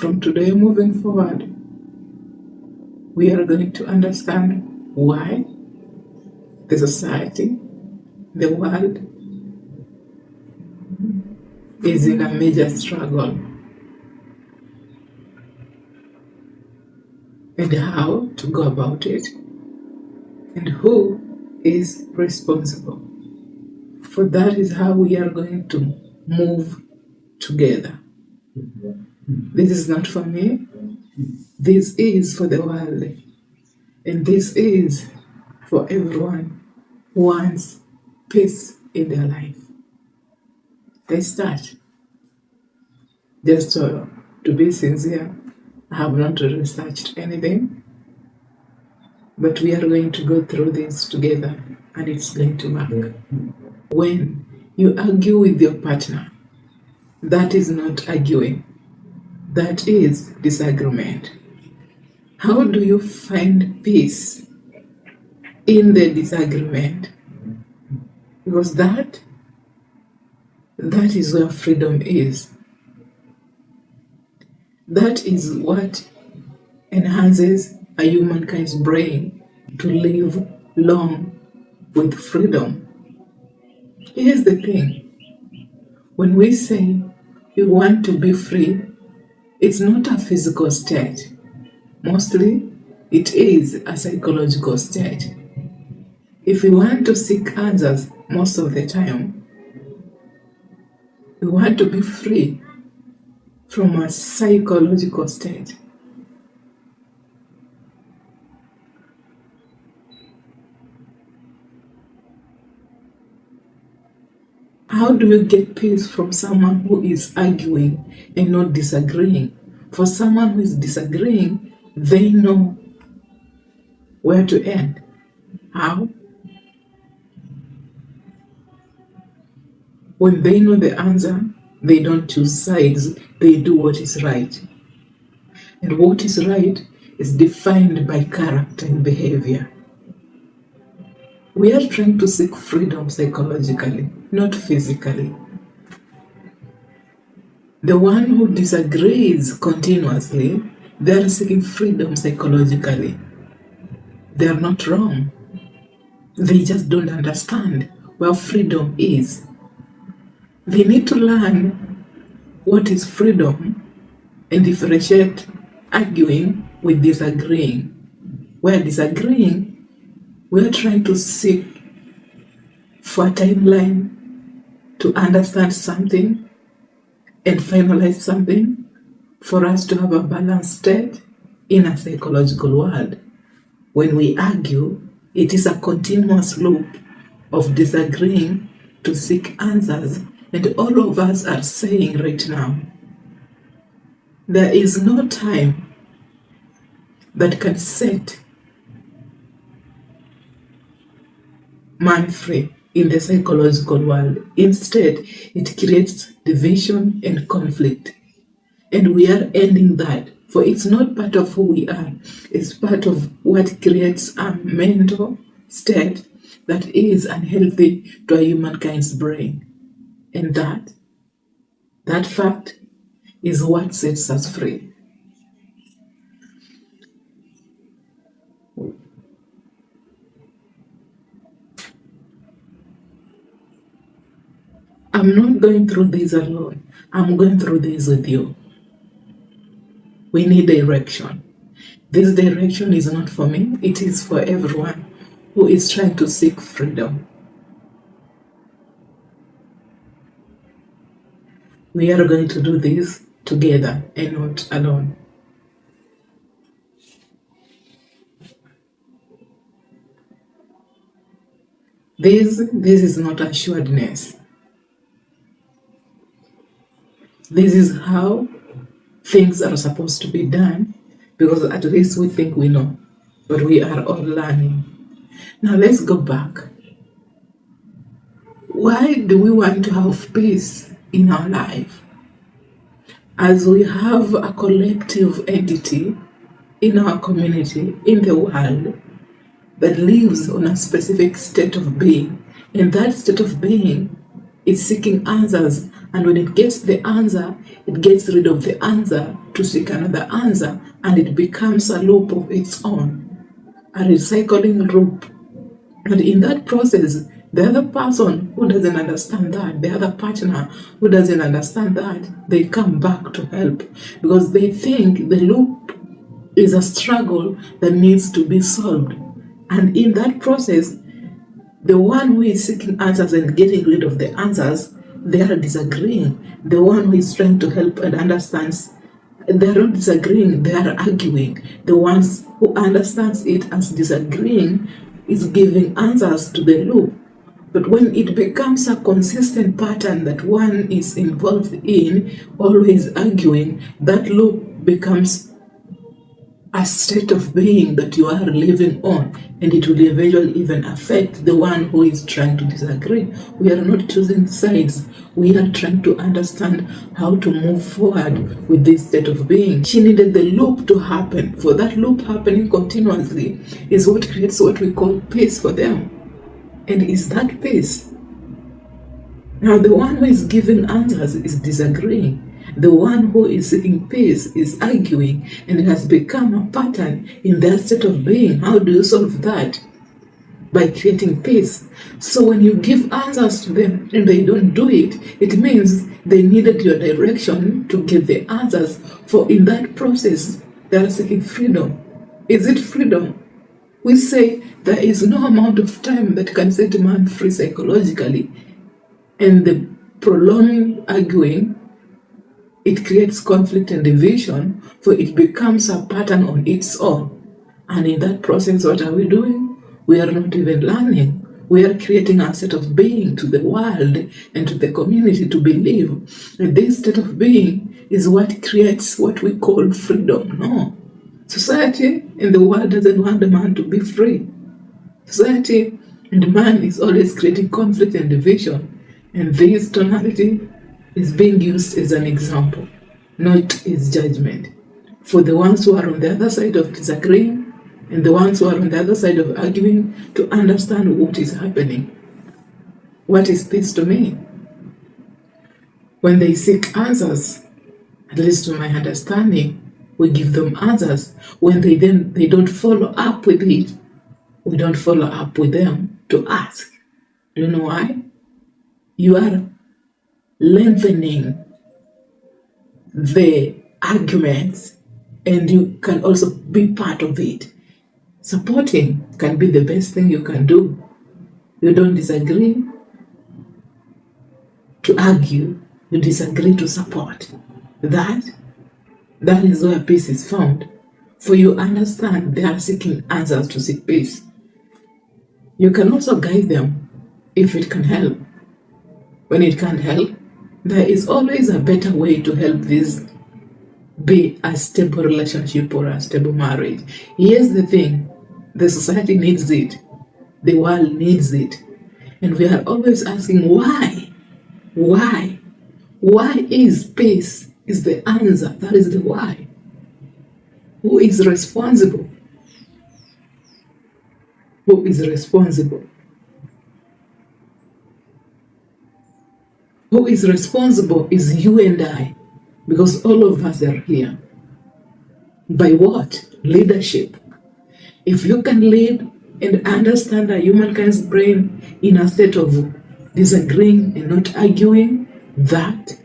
from today moving forward, we are going to understand why the society, the world, is in a major struggle, and how to go about it, and who is responsible. For that is how we are going to move together. This is not for me, this is for the world, and this is for everyone who wants peace in their life. Let's start. Just to be sincere, I have not researched anything, but we are going to go through this together and it's going to work. When you argue with your partner, that is not arguing, that is disagreement. How do you find peace in the disagreement? Because that is where freedom is. That is what enhances a humankind's brain to live long with freedom. Here's the thing. When we say we want to be free, it's not a physical state. Mostly, it is a psychological state. If we want to seek answers most of the time, we want to be free from a psychological state. How do you get peace from someone who is arguing and not disagreeing? For someone who is disagreeing, they know where to end. How? When they know the answer, they don't choose sides, they do what is right. And what is right is defined by character and behavior. We are trying to seek freedom psychologically, not physically. The one who disagrees continuously, they are seeking freedom psychologically. They are not wrong. They just don't understand where freedom is. They need to learn what is freedom and differentiate arguing with disagreeing. Where disagreeing, we're trying to seek for a timeline to understand something and finalize something for us to have a balanced state in a psychological world. When we argue, it is a continuous loop of disagreeing to seek answers, and all of us are saying right now, there is no time that can set man free in the psychological world. Instead, it creates division and conflict. And we are ending that, for it's not part of who we are. It's part of what creates a mental state that is unhealthy to a humankind's brain. And that fact is what sets us free. I'm not going through this alone. I'm going through this with you. We need direction. This direction is not for me. It is for everyone who is trying to seek freedom. We are going to do this together and not alone. This is not assuredness. This is how things are supposed to be done, because at least we think we know, but we are all learning. Now let's go back. Why do we want to have peace in our life? As we have a collective entity in our community, in the world, that lives on a specific state of being, and that state of being is seeking answers, and when it gets the answer, it gets rid of the answer to seek another answer, and it becomes a loop of its own, a recycling loop. And in that process, the other person who doesn't understand that, the other partner who doesn't understand that, they come back to help because they think the loop is a struggle that needs to be solved. And in that process, the one who is seeking answers and getting rid of the answers, they are disagreeing. The one who is trying to help and understands, they are not disagreeing, they are arguing. The ones who understands it as disagreeing is giving answers to the loop. But when it becomes a consistent pattern that one is involved in, always arguing, that loop becomes a state of being that you are living on, and it will eventually even affect the one who is trying to disagree. We are not choosing sides. We are trying to understand how to move forward with this state of being. She needed the loop to happen. For that loop happening continuously is what creates what we call peace for them. And is that peace? Now, the one who is giving answers is disagreeing. The one who is seeking peace is arguing, and it has become a pattern in their state of being. How do you solve that? By creating peace. So when you give answers to them and they don't do it, it means they needed your direction to get the answers. For in that process, they are seeking freedom. Is it freedom? We say there is no amount of time that can set a man free psychologically, and the prolonged arguing, it creates conflict and division, for it becomes a pattern on its own. And in that process, what are we doing? We are not even learning. We are creating a state of being to the world and to the community to believe. And this state of being is what creates what we call freedom. No. Society and the world doesn't want the man to be free. Society and man is always creating conflict and division. And this tonality is being used as an example, not as judgment. For the ones who are on the other side of disagreeing and the ones who are on the other side of arguing, to understand what is happening. What is peace to me? When they seek answers, at least to my understanding, we give them answers. When they don't follow up with it, we don't follow up with them to ask. Do you know why? You are lengthening the arguments, and you can also be part of it. Supporting can be the best thing you can do. You don't disagree to argue, you disagree to support. That is where peace is found. For you understand they are seeking answers to seek peace. You can also guide them if it can help. When it can't help, there is always a better way to help this be a stable relationship or a stable marriage. Here's the thing, the society needs it, the world needs it, and we are always asking why? Why is peace is the answer? That is the why. Who is responsible? Who is responsible? Who is responsible is you and I, because all of us are here. By what? Leadership. If you can lead and understand a humankind's brain in a state of disagreeing and not arguing, that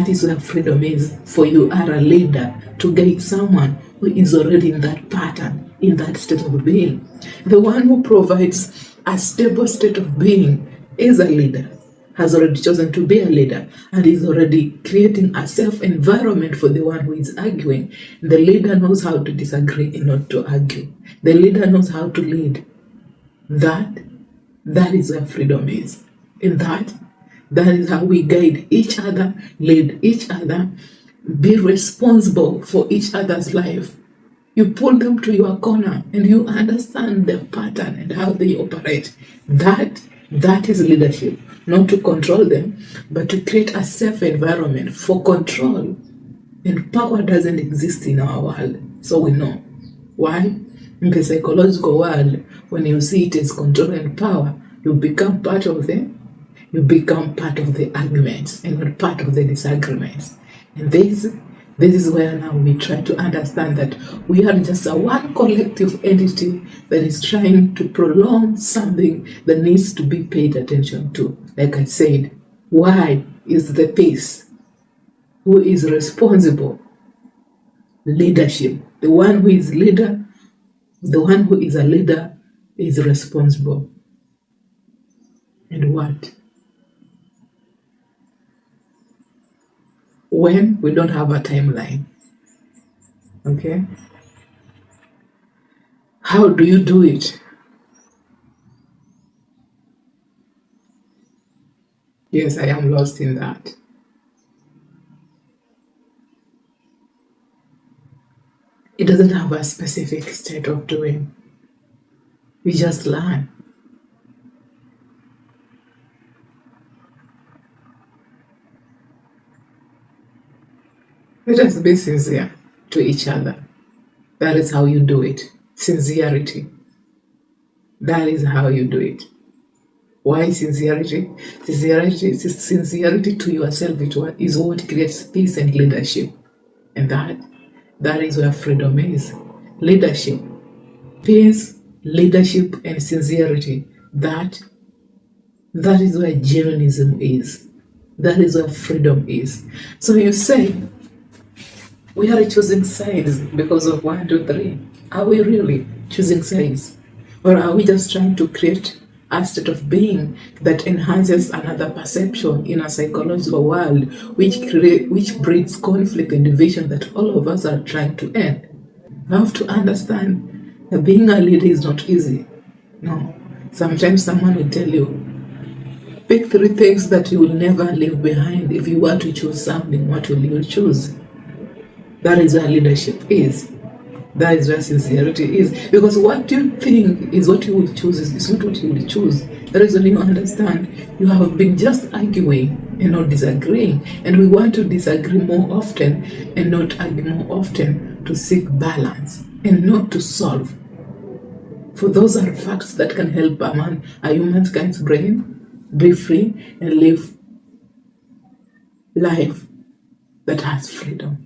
is where freedom is. For you are a leader to guide someone who is already in that pattern, in that state of being. The one who provides a stable state of being is a leader, has already chosen to be a leader, and is already creating a safe environment for the one who is arguing. The leader knows how to disagree and not to argue. The leader knows how to lead. That is where freedom is. In that is how we guide each other, lead each other, be responsible for each other's life. You pull them to your corner and you understand their pattern and how they operate. That is leadership. Not to control them, but to create a safe environment for control. And power doesn't exist in our world, so we know. Why? In the psychological world, when you see it as control and power, you become part of the arguments and not part of the disagreements. And this This is where now we try to understand that we are just a one collective entity that is trying to prolong something that needs to be paid attention to. Like I said, why is the peace? Who is responsible? Leadership. The one who is leader, the one who is a leader is responsible. And what? When we don't have a timeline. Okay? How do you do it? Yes, I am lost in that. It doesn't have a specific state of doing. We just learn. Let us be sincere to each other. That is how you do it. Sincerity. That is how you do it. Why sincerity? Sincerity to yourself is what creates peace and leadership. And that is where freedom is. Leadership. Peace, leadership, and sincerity. That is where genuinism is. That is where freedom is. So you say, we are choosing sides because of 1, 2, 3. Are we really choosing sides? Or are we just trying to create a state of being that enhances another perception in a psychological world, which breeds conflict and division that all of us are trying to end? You have to understand that being a leader is not easy. No. Sometimes someone will tell you, pick 3 things that you will never leave behind. If you were to choose something, what will you choose? That is where leadership is. That is where sincerity is. Because what you think is what you will choose is not what you will choose. That is when you understand you have been just arguing and not disagreeing. And we want to disagree more often and not argue more often to seek balance and not to solve. For those are facts that can help a humankind's brain be free and live life that has freedom.